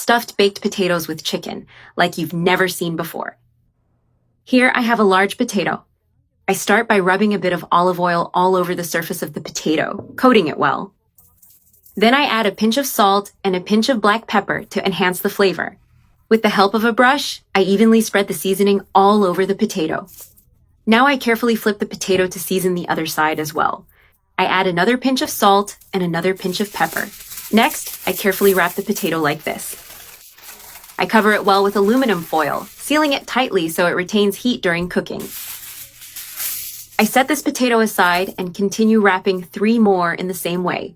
stuffed baked potatoes with chicken, like you've never seen before. Here I have a large potato. I start by rubbing a bit of olive oil all over the surface of the potato, coating it well. Then I add a pinch of salt and a pinch of black pepper to enhance the flavor. With the help of a brush, I evenly spread the seasoning all over the potato. Now I carefully flip the potato to season the other side as well. I add another pinch of salt and another pinch of pepper. Next, I carefully wrap the potato like this. I cover it well with aluminum foil, sealing it tightly so it retains heat during cooking. I set this potato aside and continue wrapping 3 more in the same way.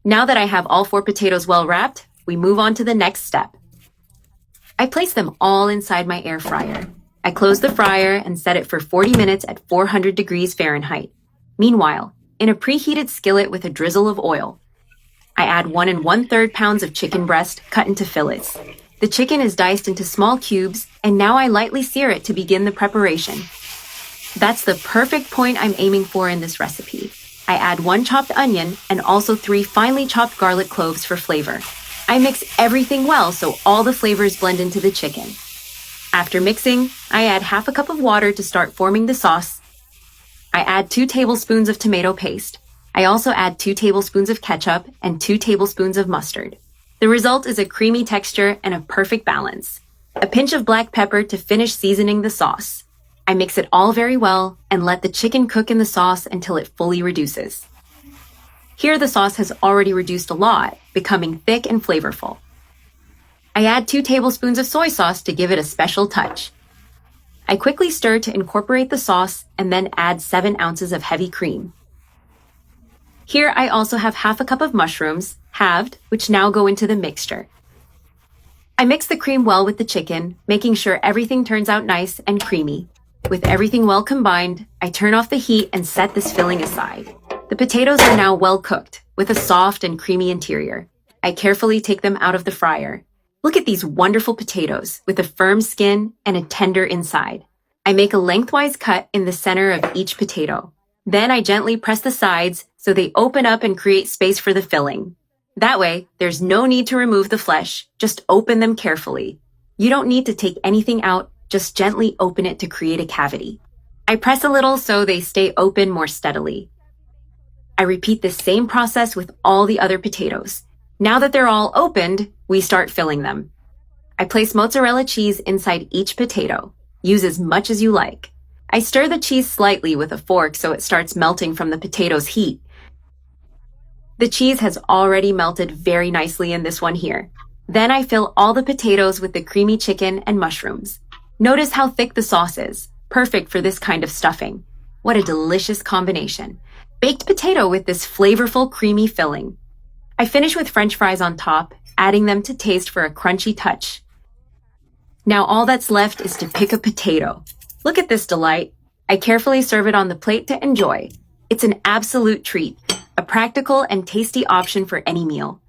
Now that I have all 4 potatoes well wrapped, we move on to the next step. I place them all inside my air fryer. I close the fryer and set it for 40 minutes at 400 degrees Fahrenheit. Meanwhile, in a preheated skillet with a drizzle of oil, I add 1 1/3 pounds of chicken breast cut into fillets. The chicken is diced into small cubes, and now I lightly sear it to begin the preparation. That's the perfect point I'm aiming for in this recipe. I add 1 chopped onion and also 3 finely chopped garlic cloves for flavor. I mix everything well so all the flavors blend into the chicken. After mixing, I add half a cup of water to start forming the sauce. I add 2 tablespoons of tomato paste. I also add 2 tablespoons of ketchup and 2 tablespoons of mustard. The result is a creamy texture and a perfect balance. A pinch of black pepper to finish seasoning the sauce. I mix it all very well and let the chicken cook in the sauce until it fully reduces. Here the sauce has already reduced a lot, becoming thick and flavorful. I add 2 tablespoons of soy sauce to give it a special touch. I quickly stir to incorporate the sauce and then add 7 ounces of heavy cream. Here I also have half a cup of mushrooms, halved, which now go into the mixture. I mix the cream well with the chicken, making sure everything turns out nice and creamy. With everything well combined, I turn off the heat and set this filling aside. The potatoes are now well cooked, with a soft and creamy interior. I carefully take them out of the fryer. Look at these wonderful potatoes, with a firm skin and a tender inside. I make a lengthwise cut in the center of each potato. Then I gently press the sides so they open up and create space for the filling. That way, there's no need to remove the flesh, just open them carefully. You don't need to take anything out, just gently open it to create a cavity. I press a little so they stay open more steadily. I repeat the same process with all the other potatoes. Now that they're all opened, we start filling them. I place mozzarella cheese inside each potato. Use as much as you like. I stir the cheese slightly with a fork so it starts melting from the potato's heat. The cheese has already melted very nicely in this one here. Then I fill all the potatoes with the creamy chicken and mushrooms. Notice how thick the sauce is, perfect for this kind of stuffing. What a delicious combination. Baked potato with this flavorful, creamy filling. I finish with French fries on top, adding them to taste for a crunchy touch. Now all that's left is to pick a potato. Look at this delight. I carefully serve it on the plate to enjoy. It's an absolute treat, a practical and tasty option for any meal.